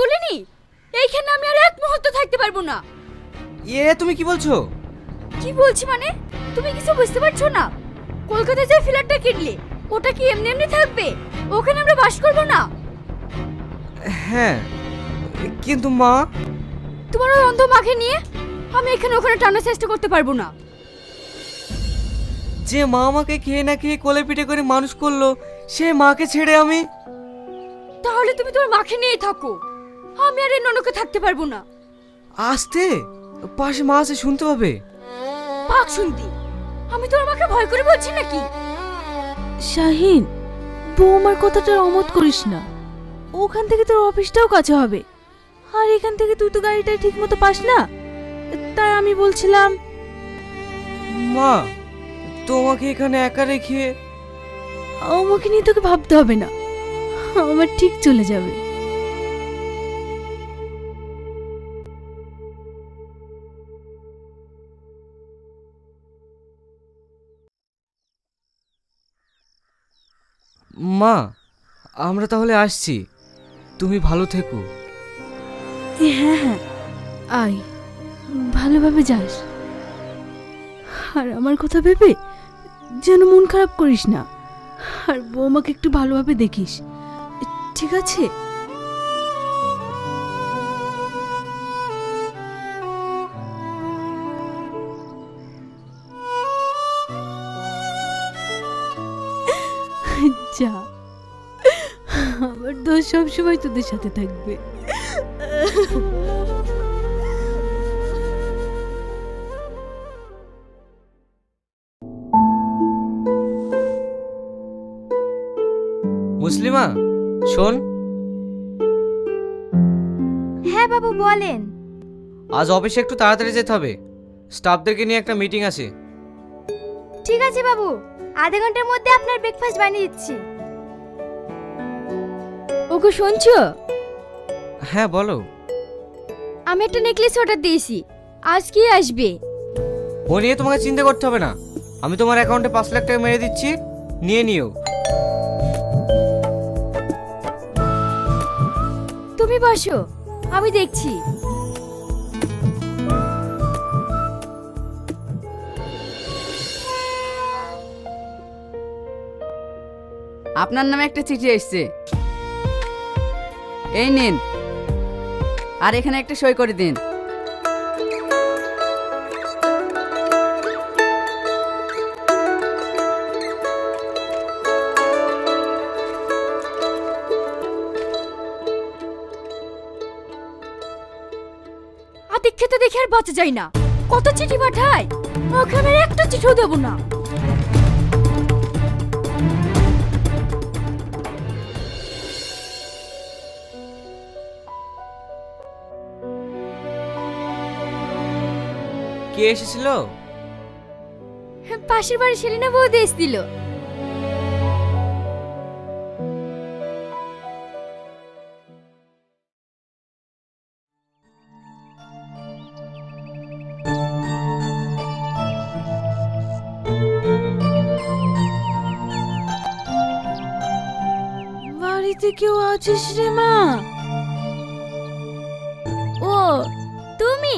বলিনি এইখানে আমি আর এক মুহূর্ত থাকতে পারবো না। তুমি কি বলছো? কি বলছি মানে? তুমি কিছু বুঝতে পারছো না? কলকাতায় যে ফ্ল্যাটটা কিনলে ওটা কি এমনি এমনি থাকবে? ওখানে আমরা বাস করবো না। হ্যাঁ, কিন্তু মা। তোমার ওই অন্ধ মাকে নিয়ে আমি এখানে ওখানে টানার চেষ্টা করতে পারবো না। যে মা আমাকে খেয়ে না খেয়ে কোলে পিঠে করে মানুষ করলো, সে মাকে ছেড়ে আমি? তাহলে তুমি তোমার মাকে নিয়েই থাকো, আমি আর এই ননকে থাকতে পারবো না। আসতে পাশে মা আছে, শুনতে পাবে। পাক শুনতি, আমি তোমার মাকে ভয় করে বলছি নাকি? শাহিন, বৌমার কথাটার অমত করিস না। ওখান থেকে তোর অফিসটাও কাছে হবে, আর এখান থেকে তুই তো গাড়িটা ঠিক মতো পাস না। তাই আমি বলছিলাম। মা, তোমাকে এখানে একা রেখে আমাকে নিয়ে তোকে ভাবতে হবে না, আমার ঠিক চলে যাবে। মা, আমরা তাহলে আসছি, তুমি ভালো থেকো। হ্যাঁ হ্যাঁ, আয়, ভালোভাবে যাস। আর আমার কথা ভেবে যেন মন খারাপ করিস না, আর বৌমাকে একটু ভালোভাবে দেখিস, ঠিক আছে? যা, আমার দোষ সবসময় তোদের সাথে থাকবে। মুসলিমা, শোন। হ্যাঁ বাবু বলেন। আজ অফিসে একটু তাড়াতাড়ি যেতে হবে, স্টাফদেরকে নিয়ে একটা মিটিং আছে। ঠিক আছে বাবু, আধা ঘন্টার মধ্যে আপনার ব্রেকফাস্ট বানিয়ে দিচ্ছি। ওকে শুনছো? হ্যাঁ বলো। আমি একটা নেকলেস অর্ডার দিয়েছি, আজ কি আসবে? ও নিয়ে তোমাকে চিন্তা করতে হবে না, আমি তোমার অ্যাকাউন্টে 5 লাখ টাকা মেরে দিচ্ছি, নিয়ে নিও। তুমি বসো, আমি দেখছি। আপনার নামে একটা চিঠি এসেছে, এই নিন, আর এখানে একটা সই করে দিন। আতিক খেতে দেখে আর বাঁচা যায় না, কত চিঠি পাঠায়, ওকে আমি আর একটা চিঠিও দেবো না। কে এসেছিল? পাশের বাড়ি সেলিনা বৌদি এসেছিল। বাড়িতে কেউ আছিস রে মা? ও তুমি?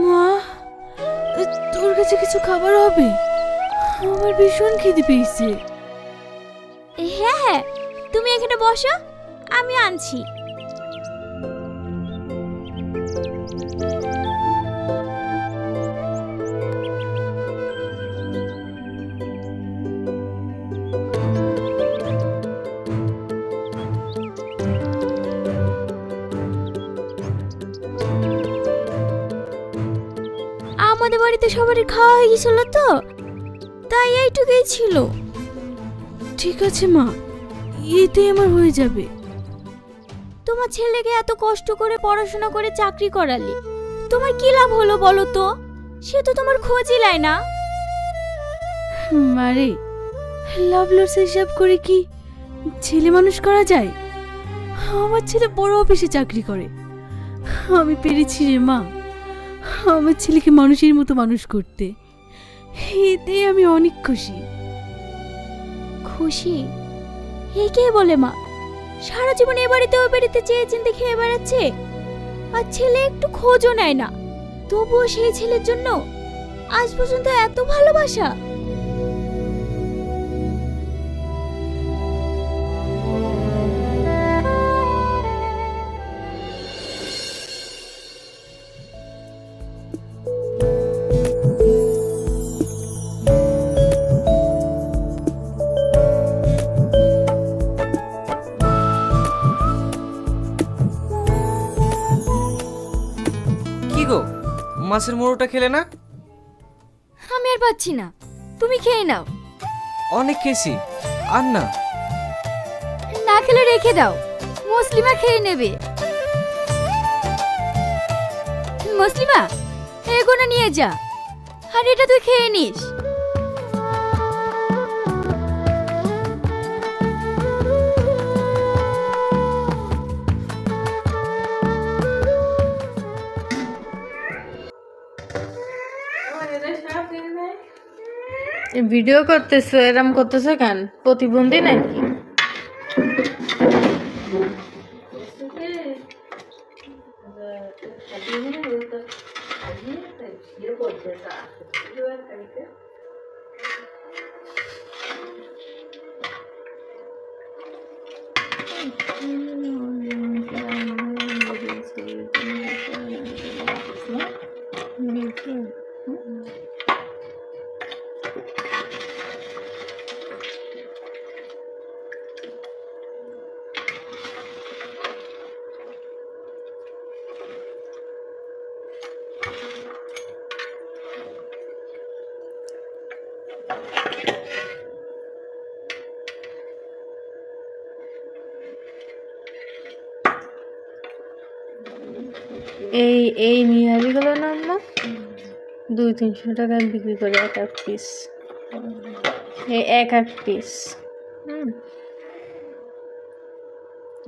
মা, তোর কাছে কিছু খাবার হবে? আমার ভীষণ খিদে পেয়েছে। হ্যাঁ হ্যাঁ, তুমি এখানে বসো, আমি আনছি। আমাদের বাড়িতে সবারই খাওয়া হয়ে গেছিল তো, তাই এইটুকুই ছিল। ঠিক আছে মা, এতে আমার হয়ে যাবে। তোমার ছেলেকে এত কষ্ট করে পড়াশোনা করে চাকরি করালে তোমার কি লাভ হলো বলো তো? সে তো তোমার খোঁজই নেয় না। মারে, লাভ লস হিসাব করে কি ছেলে মানুষ করা যায়? আমার ছেলে বড় অফিসে চাকরি করে। আমি পেরেছি রে মা, আমার ছেলেকে মানুষের মতো মানুষ করতে। এতে আমি অনেক খুশি। খুশি? এ কে বলে মা? সারা জীবন এ বাড়িতে ওই বাড়িতে চেয়ে চিনতে খেয়ে বেড়াচ্ছে, আর ছেলে একটু খোঁজও নেয় না। তবুও সেই ছেলের জন্য আজ পর্যন্ত এত ভালোবাসা। কি গো, মাছের মোড়োটা খেলে না? আমি আর পাচ্ছি না, তুমি খেয়ে নাও। অনেক খেয়েছি, আর না। না খেলে রেখে দাও, মুসলিমা খেয়ে নেবে। মুসলিমা, এগুলো নিয়ে যা, আর এটা তুই খেয়ে নিস। ভিডিও করতেছো, এরম করতেছো কেন? প্রতিবন্ধী নাকি? এই নিহারিগুলো নাম না 200-300 টাকায় বিক্রি করে এক এক পিস। এই এক এক পিস।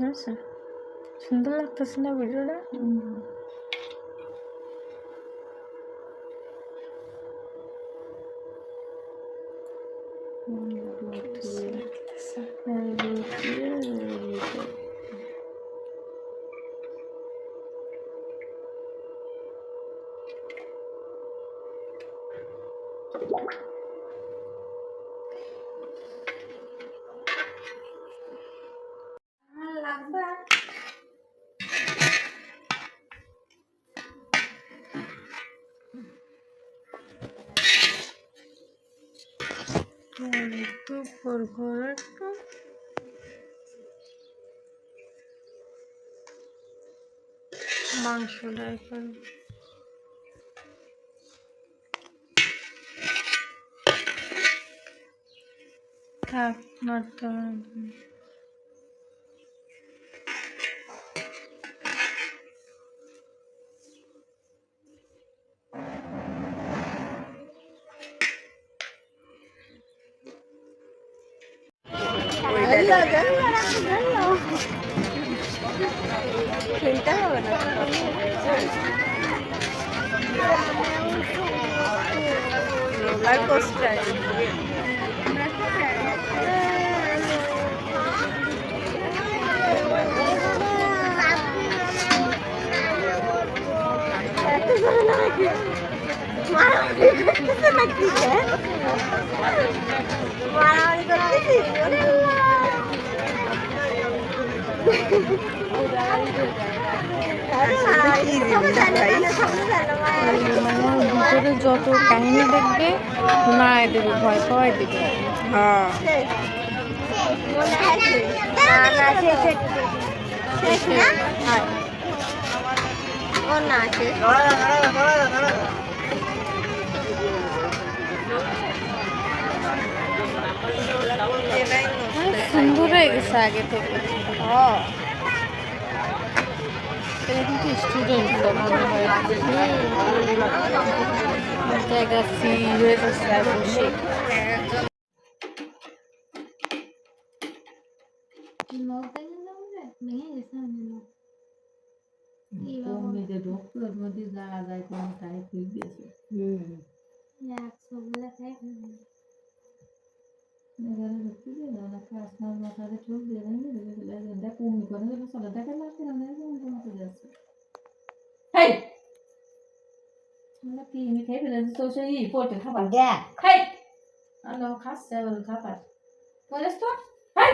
আচ্ছা, সুন্দর লাগতেছে না ভিডিওটা? মাংসটা এখন থাক, মারতে হবে। ভিতরে যত কাহিনী দেখবে না দেবে, ভয় পাওয়াই দেবে। হ্যাঁ, সুন্দর হয়ে গেছে আগে থেকে। এটা কিন্তু স্টুডেন্ট মনে হয় জায়গা ফ্রি হয়ে যাচ্ছে বসে। Mau cái nó rất là যায় কোন তাই খুঁজ দিয়েছে একশো বলে খাই মাথাতে চোখ দিয়ে দেখ কুমি করে চলে দেখে লাগছে না যাচ্ছে হেই আমরা কি মিঠাই ফেলেছি তো সেই পোর্টের খাবার দেখ খাই আলো খাচ্ছে খাবার বলিস তো হেই